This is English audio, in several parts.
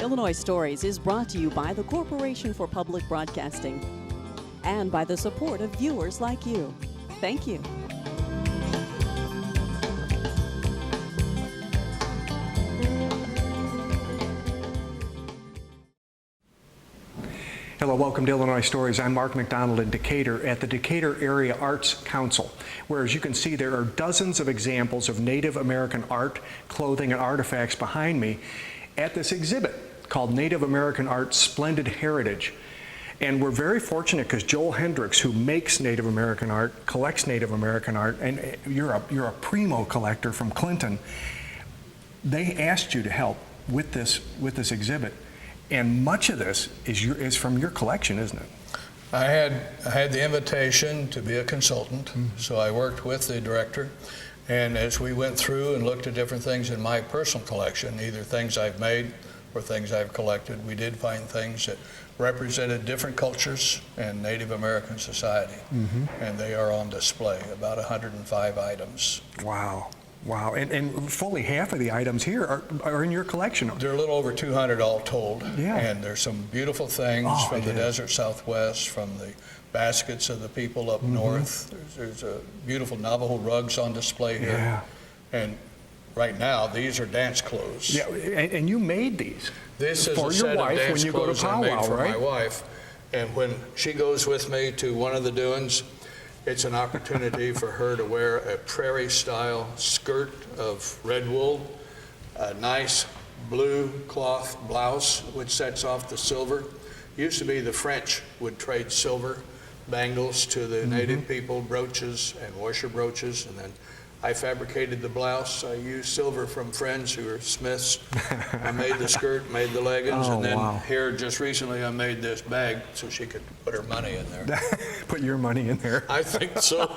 Illinois Stories is brought to you by the Corporation for Public Broadcasting and by the support of viewers like you. Thank you. Hello, welcome to Illinois Stories. I'm Mark McDonald in Decatur at the Decatur Area Arts Council, where, as you can see, there are dozens of examples of Native American art, clothing, and artifacts behind me at this exhibit called Native American Art Splendid Heritage. And we're very fortunate because Joel Hendricks, who makes Native American art, collects Native American art, and you're a primo collector from Clinton. They asked you to help with this exhibit. And much of this is from your collection, isn't it? I had the invitation to be a consultant, so I worked with the director. And as we went through and looked at different things in my personal collection, either things I've made or things I've collected, we did find things that represented different cultures and Native American society. And they are on display, about 105 items. Wow. Wow, and fully half of the items here are in your collection. There are a little over 200 all told. Yeah. And there's some beautiful things from the desert Southwest, from the baskets of the people up north. There's a beautiful Navajo rugs on display here. Yeah. And right now, these are dance clothes. Yeah, and you made these. This is for a your set wife of dance when you go to clothes I made powwow, for right? my wife. And when she goes with me to one of the doings, it's an opportunity for her to wear a prairie-style skirt of red wool, a nice blue cloth blouse, which sets off the silver. Used to be the French would trade silver bangles to the native people, brooches and washer brooches, and then I fabricated the blouse. I used silver from friends who are smiths. I made the skirt, made the leggings, and then here just recently I made this bag so she could put her money in there. Put your money in there. I think so.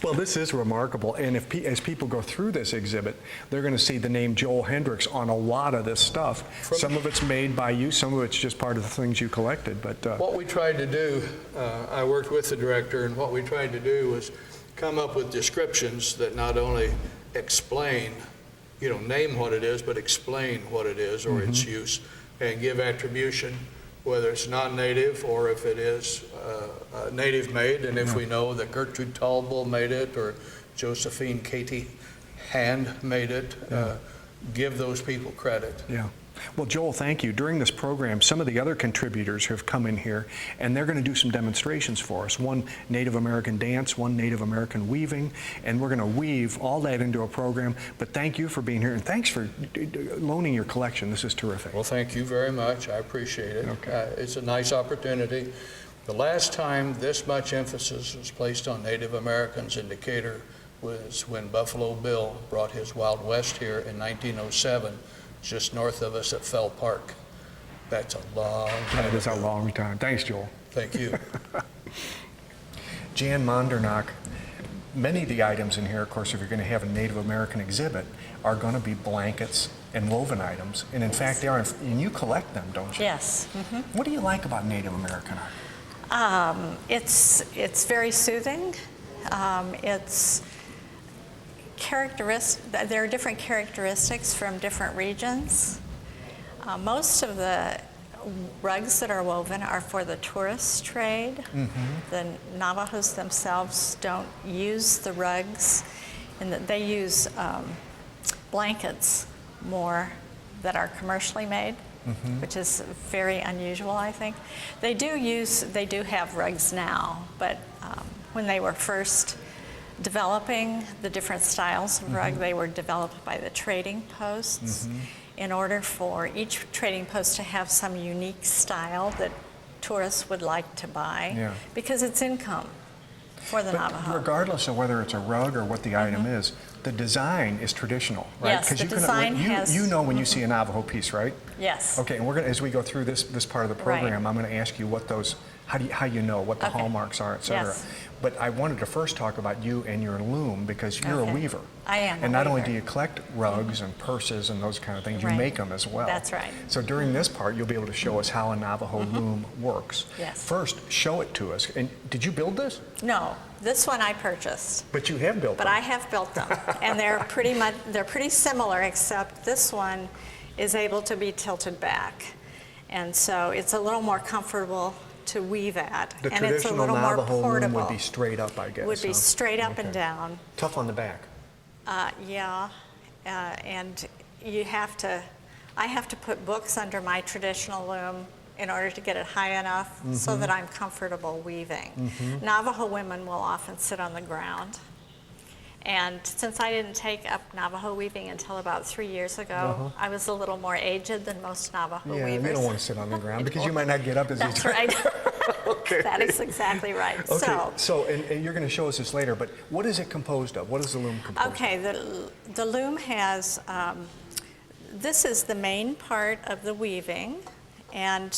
Well, this is remarkable, and as people go through this exhibit, they're going to see the name Joel Hendricks on a lot of this stuff. Some of it's made by you, some of it's just part of the things you collected. But what we tried to do, I worked with the director, and what we tried to do was come up with descriptions that not only explain, name what it is, but explain what it is or its use, and give attribution, whether it's non-native or if it is native made. And if we know that Gertrude Tallbull made it or Josephine Katie Hand made it, give those people credit. Yeah. Well, Joel, thank you. During this program, some of the other contributors have come in here, and they're going to do some demonstrations for us. One Native American dance, one Native American weaving, and we're going to weave all that into a program. But thank you for being here, and thanks for loaning your collection. This is terrific. Well, thank you very much. I appreciate it. Okay. It's a nice opportunity. The last time this much emphasis was placed on Native Americans in Decatur was when Buffalo Bill brought his Wild West here in 1907. Just north of us at Fell Park. That's a long time. That is a long time. Thanks, Joel. Thank you. Jan Mondernock, many of the items in here, of course, if you're going to have a Native American exhibit, are going to be blankets and woven items. And in fact, they are. And you collect them, don't you? Yes. What do you like about Native American art? It's very soothing. It's there are different characteristics from different regions. Most of the rugs that are woven are for the tourist trade. The Navajos themselves don't use the rugs, and they use blankets more that are commercially made, which is very unusual, I think. They do have rugs now, but when they were first developing the different styles of rug, they were developed by the trading posts in order for each trading post to have some unique style that tourists would like to buy because it's income for the Navajo. Regardless of whether it's a rug or what the item is, the design is traditional, right? Yes, the design has... You know when you see a Navajo piece, right? Yes. Okay, and we're going to, as we go through this part of the program, I'm going to ask you what those, how you know what the hallmarks are, et cetera. Yes. But I wanted to first talk about you and your loom because you're a weaver. I am. And not only do you collect rugs and purses and those kind of things, you make them as well. That's right. So during this part, you'll be able to show us how a Navajo loom works. Yes. First, show it to us. And did you build this? No, this one I purchased. But you have built them. But I have built them, and they're pretty similar, except this one is able to be tilted back. And so it's a little more comfortable to weave at. The and it's a traditional little more Navajo loom portable. would be straight up, I guess. Would be huh? straight up and Okay. down. Tough on the back. Yeah, and I have to put books under my traditional loom in order to get it high enough so that I'm comfortable weaving. Navajo women will often sit on the ground. And since I didn't take up Navajo weaving until about 3 years ago, I was a little more aged than most Navajo Yeah, weavers. you don't want to sit on the ground because you might not get up as That's you right. Okay. That is exactly right. Okay, and you're going to show us this later, but what is it composed of? What is the loom composed of? Okay, the loom has, this is the main part of the weaving, and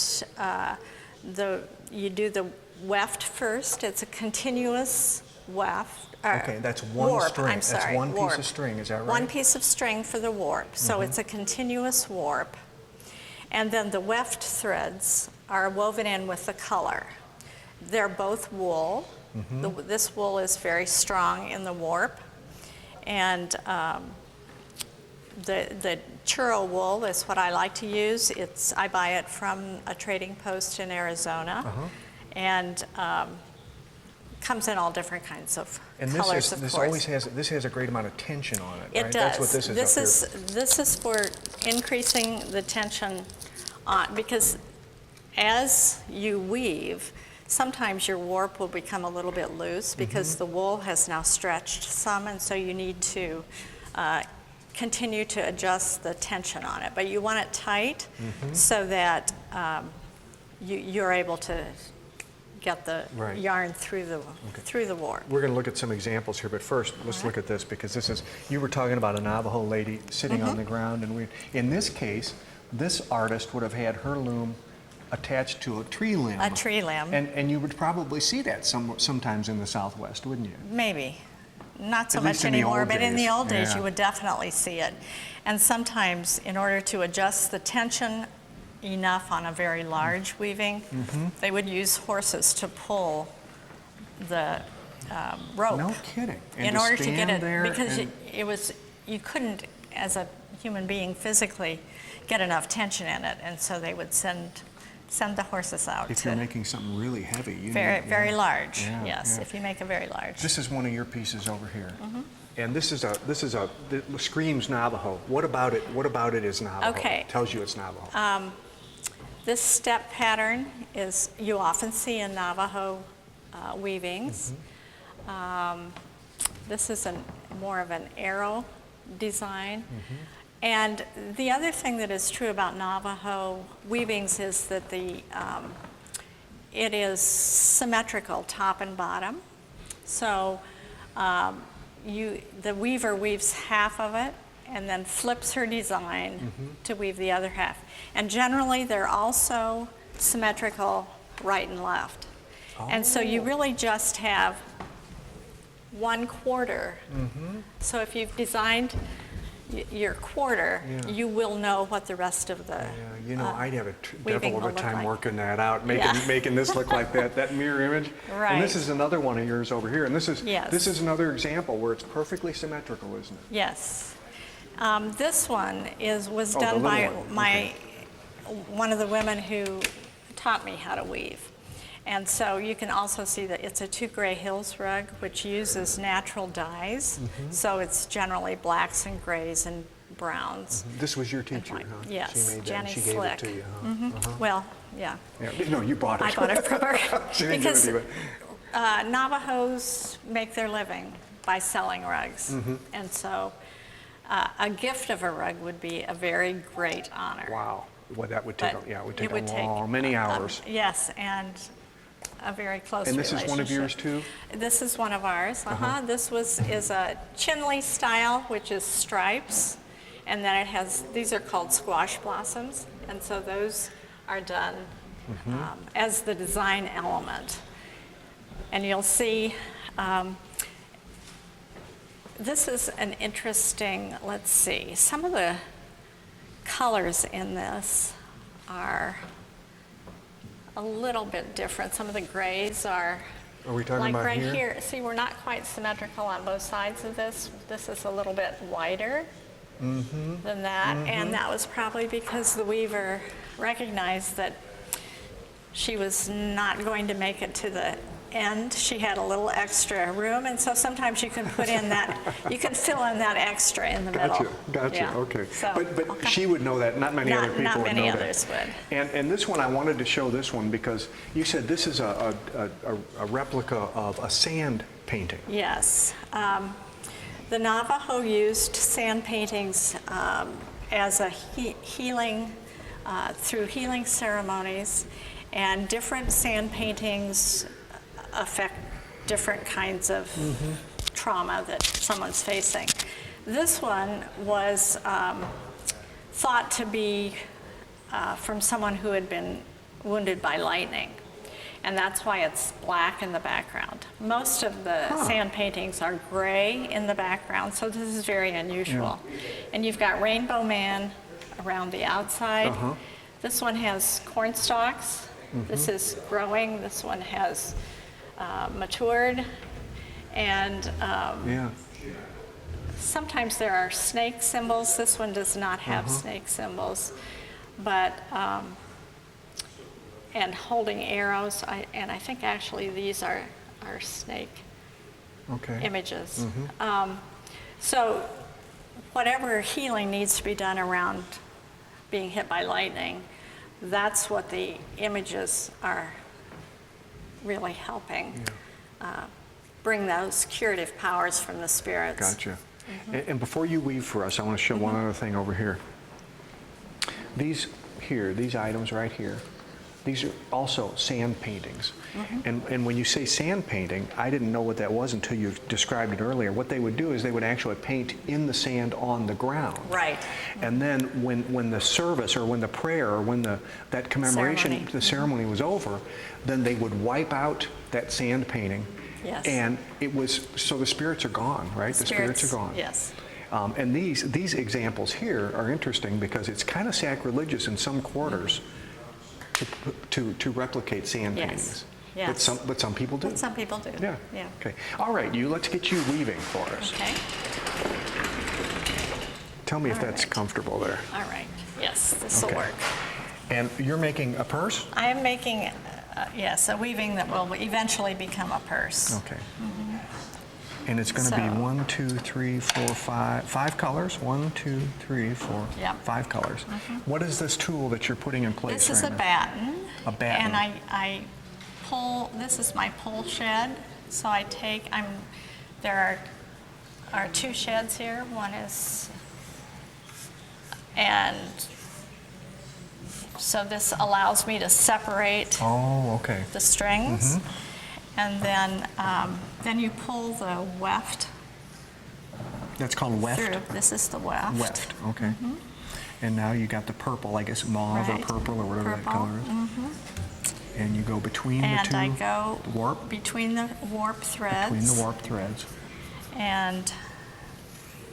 you do the weft first. It's a continuous weft. Okay, that's one warp, string. I'm sorry, That's one warp. piece of string, is that right? One piece of string for the warp, so it's a continuous warp. And then the weft threads are woven in with the color. They're both wool. This wool is very strong in the warp. And the churro wool is what I like to use. I buy it from a trading post in Arizona. And comes in all different kinds of colors, of course. This has a great amount of tension on it, It right? does. That's what this is up here. This is for increasing the tension on, because as you weave, sometimes your warp will become a little bit loose because the wool has now stretched some, and so you need to continue to adjust the tension on it. But you want it tight so that you're able to get the yarn through the warp. We're going to look at some examples here, but first, let's look at this, because you were talking about a Navajo lady sitting on the ground, and in this case, this artist would have had her loom attached to a tree limb. A tree limb. And you would probably see that sometimes in the Southwest, wouldn't you? Maybe. Not so At much least in the anymore, old but in the days. old days, Yeah. you would definitely see it. And sometimes, in order to adjust the tension enough on a very large weaving, they would use horses to pull the rope. No kidding. And in order to get stand it, there because and- you couldn't, as a human being, physically get enough tension in it, and so they would send the horses out If to you're making something really heavy, you very, need, very large. Yeah, Yes, yeah. if you make a very large. This is one of your pieces over here. And this screams Navajo. What about it is Navajo? Okay. Tells you it's Navajo. This step pattern you often see in Navajo weavings. This is more of an arrow design. And the other thing that is true about Navajo weavings is that it is symmetrical top and bottom. So the weaver weaves half of it and then flips her design to weave the other half. And generally, they're also symmetrical right and left. And so you really just have 1/4. So if you've designed your quarter, you will know what the rest of the I'd have a weaving devil of will a look time like. working that out, making this look like that mirror image. Right. And this is another one of yours over here. And this Yes. is another example where it's perfectly symmetrical, isn't it? Yes. This one was Oh, the done by little one. one of the women who taught me how to weave. And so you can also see that it's a 2 Gray Hills rug, which uses natural dyes. So it's generally blacks and grays and browns. This was your teacher, white. huh? Yes, She made that Jenny and she gave Slick. it to you, huh? Well, yeah, Yeah. No, you bought it. I bought it from her. She didn't give it to you, Navajos make their living by selling rugs. And so a gift of a rug would be a very great honor. Wow. Well, that would take, But it would take it would many hours. Yes, and a very close And this relationship. is one of yours too? This is one of ours. This is a Chinley style, which is stripes, and then it has, these are called squash blossoms, and so those are done as the design element. And you'll see, this is an interesting, let's see, some of the colors in this are a little bit different. Some of the grays are we talking like about right here? See, we're not quite symmetrical on both sides of this. This is a little bit whiter. than that. And that was probably because the weaver recognized that she was not going to make it to the end. She had a little extra room, and so sometimes you can put in that, you can fill in that extra in the middle. Gotcha, Yeah. okay. So, But she would know that, not many other people not would many know others that. would. And this one, I wanted to show this one because you said this is a replica of a sand painting. Yes. The Navajo used sand paintings as a healing, through healing ceremonies, and different sand paintings affect different kinds of trauma that someone's facing. This one was thought to be from someone who had been wounded by lightning, and that's why it's black in the background. Most of the sand paintings are gray in the background, so this is very unusual. And you've got Rainbow Man around the outside. This one has corn stalks. This is growing. This one has matured. And sometimes there are snake symbols. This one does not have snake symbols. But, and holding arrows. And I think actually these are snake images. So whatever healing needs to be done around being hit by lightning, that's what the images are really helping bring those curative powers from the spirits. Gotcha. And before you weave for us, I want to show one other thing over here. These items right here, these are also sand paintings. And when you say sand painting, I didn't know what that was until you described it earlier. What they would do is they would actually paint in the sand on the ground. Right. And then when the service or when the prayer or when that commemoration, Ceremony. the ceremony was over, then they would wipe out that sand painting. Yes. And it was, so the spirits are gone, right? The spirits are gone. Yes. And these examples here are interesting because it's kind of sacrilegious in some quarters to replicate sand paintings. Yes. But some people do. But some people do. Yeah. Yeah. Okay. All right, let's get you weaving for us. Okay. Tell me if All that's right. comfortable there. All right. Yes, this will Okay. work. And you're making a purse? I am making, yes, a weaving that will eventually become a purse. Okay. And it's going to be So- 1, 2, 3, 4, 5 colors. 1, 2, 3, 4, Yep. 5 colors. What is this tool that you're putting in place This is a right now? batten. A batten. And I pull, this is my pull shed. So I take, there are 2 sheds here. One is, and so this allows me to separate Oh, okay. the strings. And then you pull the weft That's called weft? through. This is the weft. Weft, okay. And now you got the purple, I guess mauve Right. or purple or whatever that Purple, color is. And you go between And the two I go warp, between the warp threads. between the warp threads. And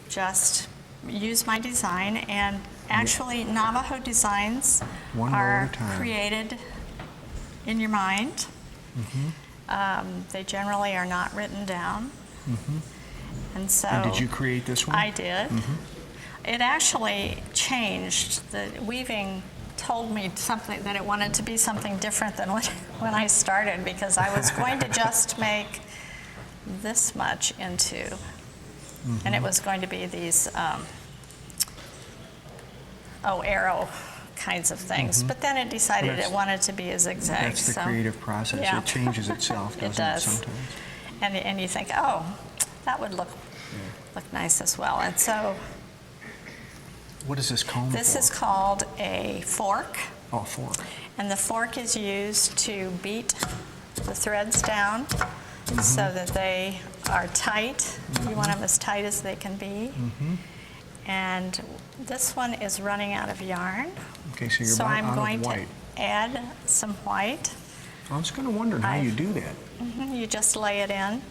just use my design. And actually, Navajo designs One row are at a time. created in your mind. They generally are not written down. And so And did you create this one? I did. It actually changed. The weaving told me something, that it wanted to be something different than when I started, because I was going to just make this much into, and it was going to be these arrow kinds of things. But then it decided That's- it wanted to be a zigzag. That's the so- creative process. Yeah. It changes itself, doesn't it, does. sometimes? And you think, oh, that would look nice as well. And so What is this comb this for? is called a fork. Oh, fork. And the fork is used to beat the threads down so that they are tight. You want them as tight as they can be. And this one is running out of yarn. Okay, so you're So about I'm out going of white. to add some white. I was kind of wondering how you do that. You just lay it in.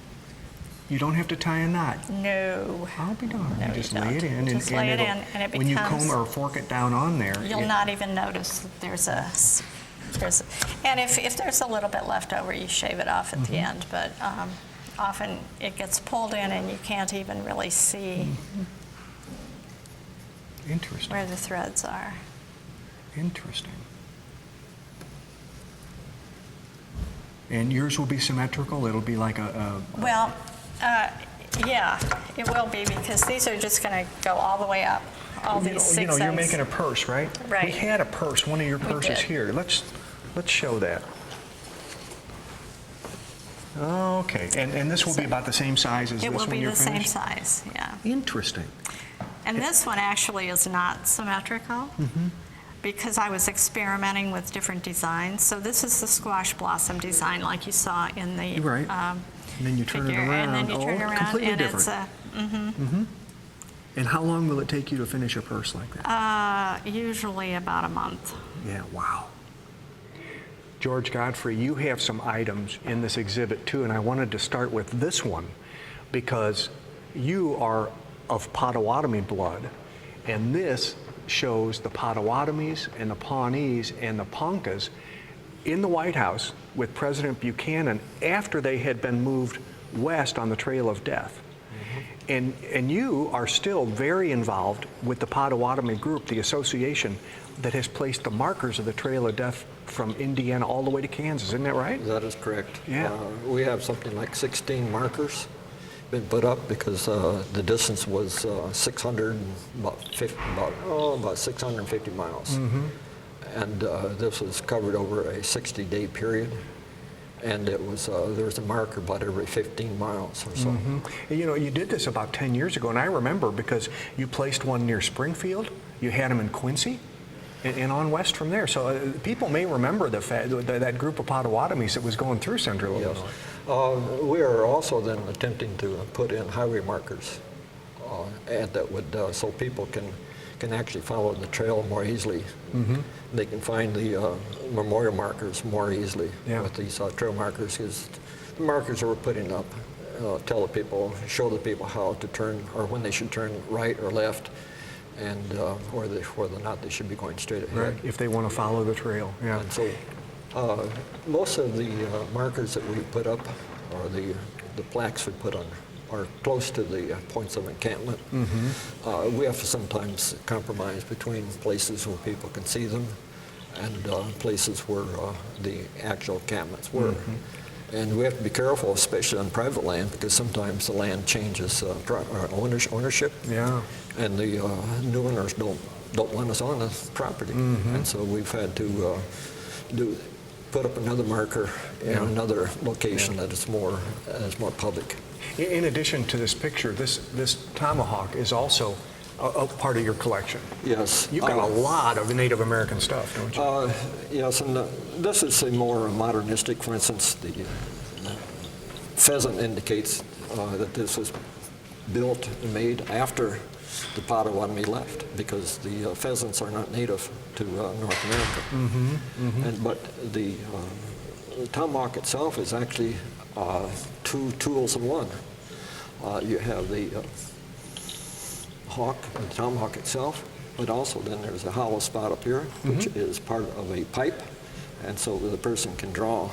You don't have to tie a knot. No, I'll be darned. No, You you just lay it don't. in. Just lay it it'll- in, and it when you becomes- comb or fork it down on there. you'll not even notice that there's and if there's a little bit left over, you shave it off at the end. But often it gets pulled in and you can't even really see Interesting. where the threads are. Interesting. And yours will be symmetrical? It'll be like a Well, yeah, it will be, because these are just going to go all the way up, all these 6 ends. you're making a purse, right? Right. We had a purse, one of your We purses did. here. Let's show that. Okay, and this will be about the same size as It this will one be you're the same finished? size, yeah. Interesting. And this one actually is not symmetrical, because I was experimenting with different designs. So this is the squash blossom design, like you saw in the Right. And then you turn it figure. around. And then you turn Oh, around, completely and different. it's And how long will it take you to finish a purse like that? usually about a month. Yeah, wow. George Godfrey, you have some items in this exhibit too, and I wanted to start with this one because you are of Potawatomi blood, and this shows the Potawatomis and the Pawnees and the Poncas in the White House with President Buchanan after they had been moved west on the Trail of Death. And you are still very involved with the Potawatomi group, the association that has placed the markers of the Trail of Death from Indiana all the way to Kansas. Isn't that right? That is correct. Yeah. We have something like 16 markers been put up because the distance was about 650 miles. And this was covered over a 60-day period. And it was there was a marker about every 15 miles or so. You know, you did this about 10 years ago, and I remember because you placed one near Springfield, you had them in Quincy, and on west from there. So people may remember the fact that group of Potawatomis that was going through central Yes. Illinois. We are also then attempting to put in highway markers, and that would so people can actually follow the trail more easily. They can find the memorial markers more easily with these trail markers, because the markers that we're putting up tell the people, show the people how to turn, or when they should turn right or left, and whether or not they should be going straight ahead. Right, if they want to follow the trail. Yeah. And so most of the markers that we put up, or the plaques we put on, are close to the points of encampment. We have to sometimes compromise between places where people can see them and places where the actual encampments were. And we have to be careful, especially on private land, because sometimes the land changes ownership. Yeah. And the new owners don't want us on the property. And so we've had to put up another marker in another location that is more public. In addition to this picture, this tomahawk is also a part of your collection. Yes. You've got a lot of Native American stuff, don't you? Yes, and this is a more modernistic. For instance, the pheasant indicates that this was built and made after the Potawatomi left, because the pheasants are not native to North America. But the tomahawk itself is actually two tools in one. You have the hawk, the tomahawk itself, but also then there's a hollow spot up here, which is part of a pipe, and so the person can draw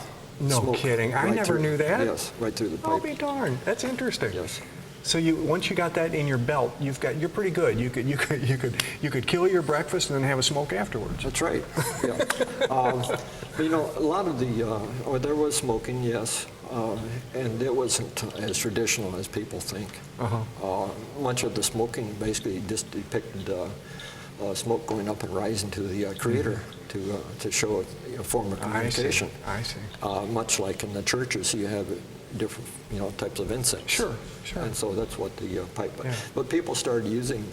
smoke. Kidding. I right never through- knew that. Yes, right through the pipe. I'll be darned. That's interesting. Yes. So once you got that in your belt, you're pretty good. You could kill your breakfast and then have a smoke afterwards. That's right. Yeah. But, you know, a lot of the there was smoking, yes, and it wasn't as traditional as people think. Much of the smoking basically just depicted smoke going up and rising to the Creator to show a form of communication. I see. Much like in the churches, you have different types of incense. Sure. And so that's what the pipe. Yeah. But people started using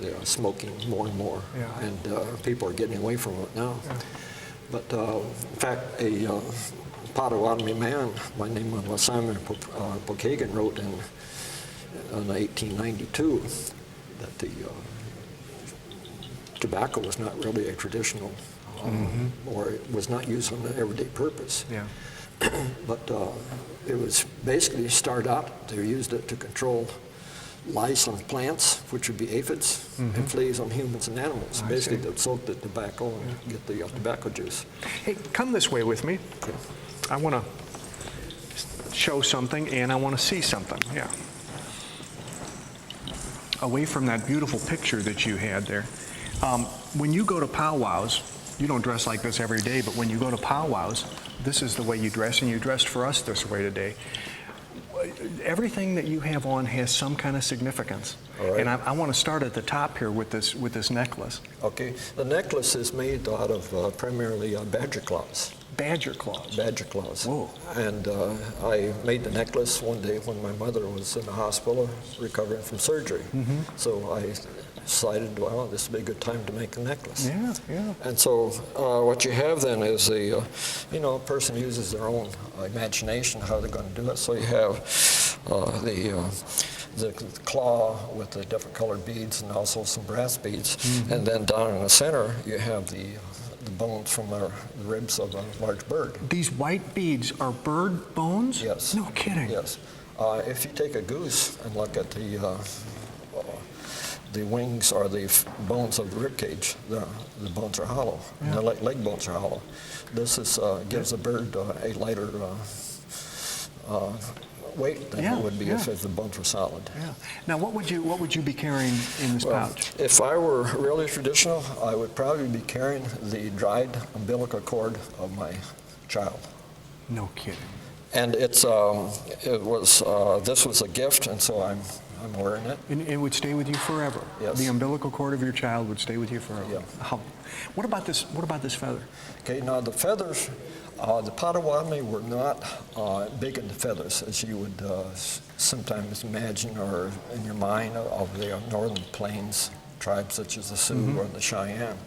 the smoking more and more, and people are getting away from it now. But in fact, a Potawatomi man by the name of Simon Pokagan wrote in 1892 that the tobacco was not really a traditional, or it was not used on an everyday purpose. Yeah. But it was basically started out, they used it to control lice on plants, which would be aphids, and fleas on humans and animals. Basically, they'd soak the tobacco and get the tobacco juice. Hey, come this way with me. I want to show something and I want to see something. Yeah. away from that beautiful picture that you had there, when you go to powwows, you don't dress like this every day, but when you go to powwows, this is the way you dress, and you dressed for us this way today. Everything that you have on has some kind of significance. All right. And I want to start at the top here with this necklace. Okay, the necklace is made out of primarily badger claws. Badger claws. Badger claws. Whoa. And I made the necklace one day when my mother was in the hospital recovering from surgery. So I decided, well, this would be a good time to make a necklace. Yeah, yeah. And so what you have then is a person uses their own imagination how they're going to do it. So you have the claw with the different colored beads and also some brass beads. And then down in the center, you have the bones from the ribs of a large bird. These white beads are bird bones? Yes. No kidding. Yes. If you take a goose and look at the wings or the bones of the rib cage, the bones are hollow, and the leg bones are hollow. This is gives the bird a lighter weight than it would be if the bones were solid. Yeah. Now, what would you be carrying in this pouch? If I were really traditional, I would probably be carrying the dried umbilical cord of my child. No kidding. And this was a gift, and so I'm wearing it. And it would stay with you forever. Yes. The umbilical cord of your child would stay with you forever. Yeah. Oh. What about this feather? Okay, now the feathers, the Potawatomi were not big into feathers, as you would sometimes imagine or in your mind of the northern plains tribes such as the Sioux or the Cheyenne.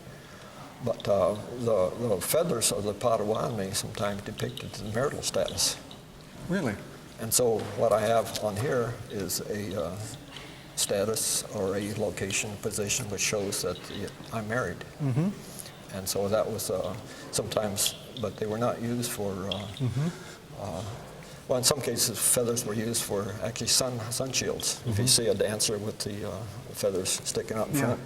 But the feathers of the Potawatomi sometimes depicted the marital status. Really? And so what I have on here is a status or a location position which shows that I'm married. And so that was sometimes, but they were not used for, well, in some cases feathers were used for actually sun shields. If you see a dancer with the feathers sticking out in front,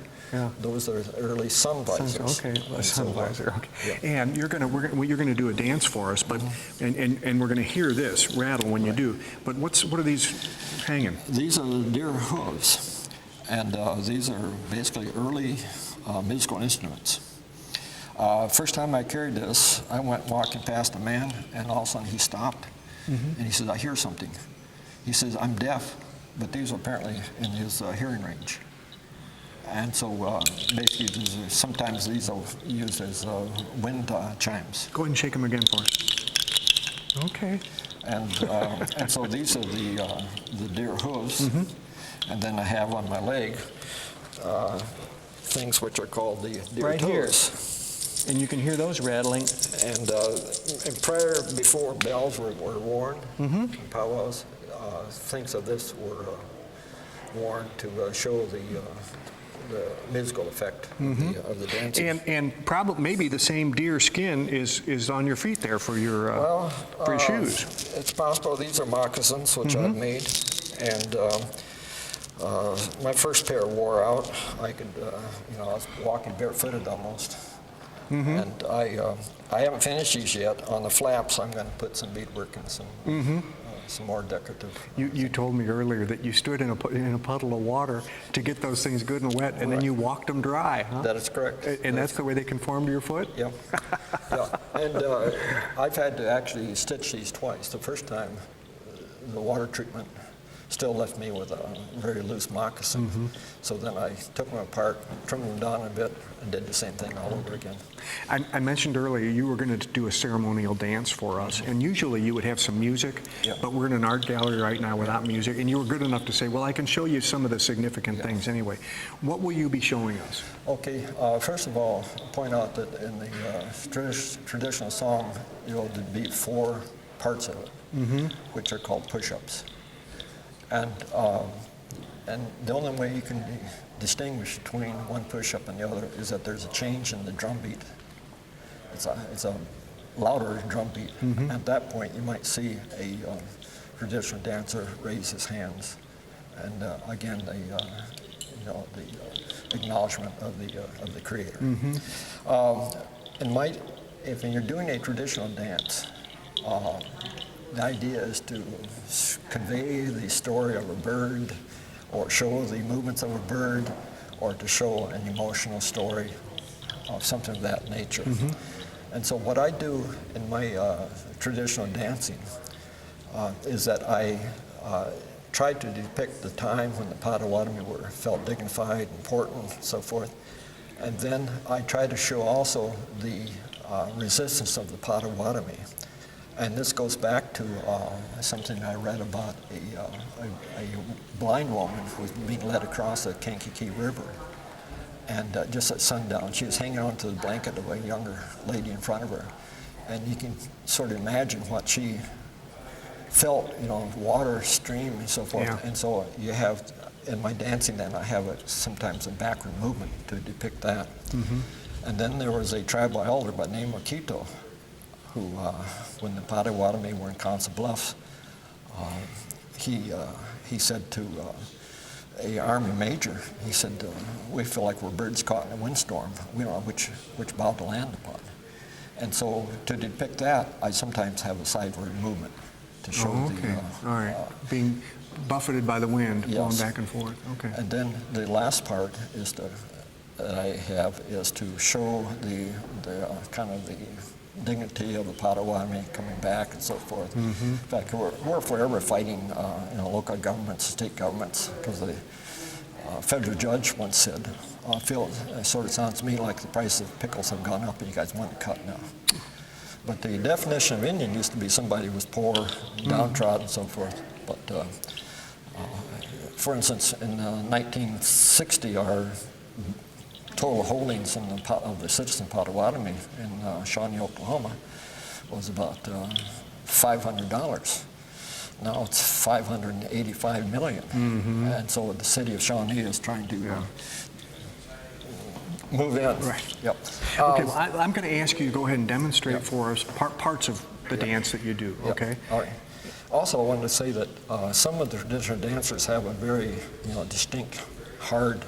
those are early sun visors. Okay, a sun visor. Okay. Yeah. And you're gonna do a dance for us, but and we're gonna hear this rattle when you do. But what are these hanging? These are the deer hooves, and these are basically early musical instruments. First time I carried this, I went walking past a man, and all of a sudden he stopped, and he says, "I hear something." He says, "I'm deaf, but these are apparently in his hearing range." And so basically, sometimes these are used as wind chimes. Go ahead and shake them again for us. Okay. And so these are the deer hooves, and then I have on my leg things which are called the deer Right toes. here. And you can hear those rattling. And before bells were worn in powwows, things of this were worn to show the musical effect of the dancing. And probably maybe the same deer skin is on your feet there for your shoes. It's possible. These are moccasins which I've made, and my first pair wore out. I was walking barefooted almost. And I haven't finished these yet. On the flaps, I'm going to put some beadwork and some more decorative. You told me earlier that you stood in a puddle of water to get those things good and wet, and then you walked them dry, huh? That is correct. And that's the way they conform to your foot? Yep. Yeah. And I've had to actually stitch these twice. The first time, the water treatment still left me with a very loose moccasin. So then I took them apart, trimmed them down a bit, and did the same thing all over again. I mentioned earlier you were going to do a ceremonial dance for us, and usually you would have some music, but we're in an art gallery right now without music, and you were good enough to say, well, I can show you some of the significant things anyway. What will you be showing us? Okay, first of all, point out that in the traditional song, there'll be 4 parts of it, which are called push-ups. And the only way you can distinguish between one push-up and the other is that there's a change in the drum beat. It's a louder drum beat. At that point, you might see a traditional dancer raise his hands, and again, the acknowledgement of the creator. If you're doing a traditional dance, the idea is to convey the story of a bird or show the movements of a bird, or to show an emotional story of something of that nature. And so what I do in my traditional dancing is that I try to depict the time when the Potawatomi were felt dignified, important, and so forth. And then I try to show also the resistance of the Potawatomi. And this goes back to something I read about a blind woman who was being led across the Kankakee River. And just at sundown, she was hanging onto the blanket of a younger lady in front of her. And you can sort of imagine what she felt, you know, water, stream, and so forth. Yeah. And so you have, in my dancing then, I have sometimes a backward movement to depict that. And then there was a tribal elder by the name of Quito, who, when the Potawatomi were in Council Bluffs, he said to a Army major, he said, we feel like we're birds caught in a windstorm. We don't know which bough to land upon. And so to depict that, I sometimes have a sideward movement to show All right. Being buffeted by the wind, yes. blowing back and forth. Okay. And then the last part is that I have is to show the kind of the dignity of the Potawatomi coming back and so forth. In fact, we're forever fighting local governments, state governments, because the federal judge once said, I feel it sort of sounds to me like the price of pickles have gone up and you guys want to cut now. But the definition of Indian used to be somebody who was poor, downtrodden, and so forth. But for instance, in 1960, our total holdings of the citizen Potawatomi in Shawnee, Oklahoma, was about $500. Now it's $585 million. And so the city of Shawnee is trying to move in. Right. Yep. Okay, well, I'm going to ask you to go ahead and demonstrate for us parts of the dance that you do, okay? All right. Also, I wanted to say that some of the traditional dancers have a very distinct, hard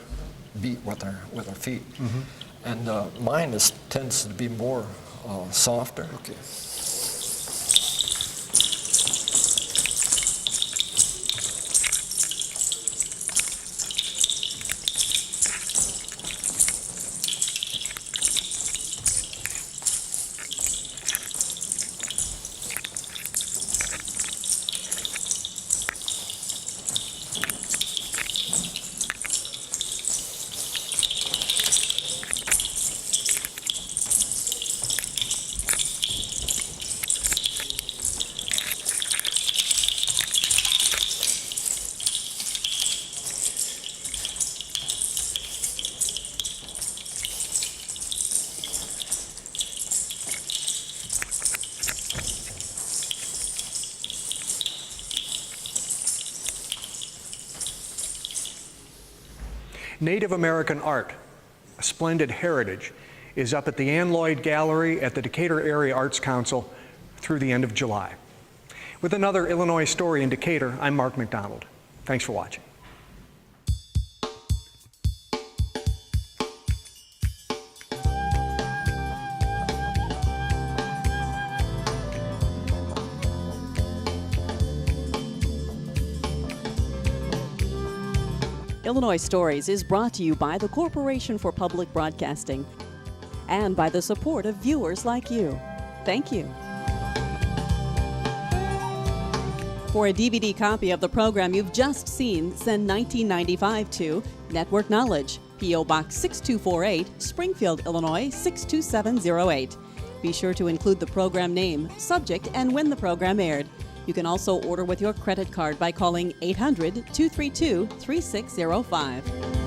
beat with their feet. And mine tends to be more softer. Okay. Native American art, a splendid heritage, is up at the Ann Lloyd Gallery at the Decatur Area Arts Council through the end of July. With another Illinois story in Decatur, I'm Mark McDonald. Thanks for watching. Illinois Stories is brought to you by the Corporation for Public Broadcasting and by the support of viewers like you. Thank you. For a DVD copy of the program you've just seen, send $19.95 to Network Knowledge, P.O. Box 6248, Springfield, Illinois 62708. Be sure to include the program name, subject, and when the program aired. You can also order with your credit card by calling 800-232-3605.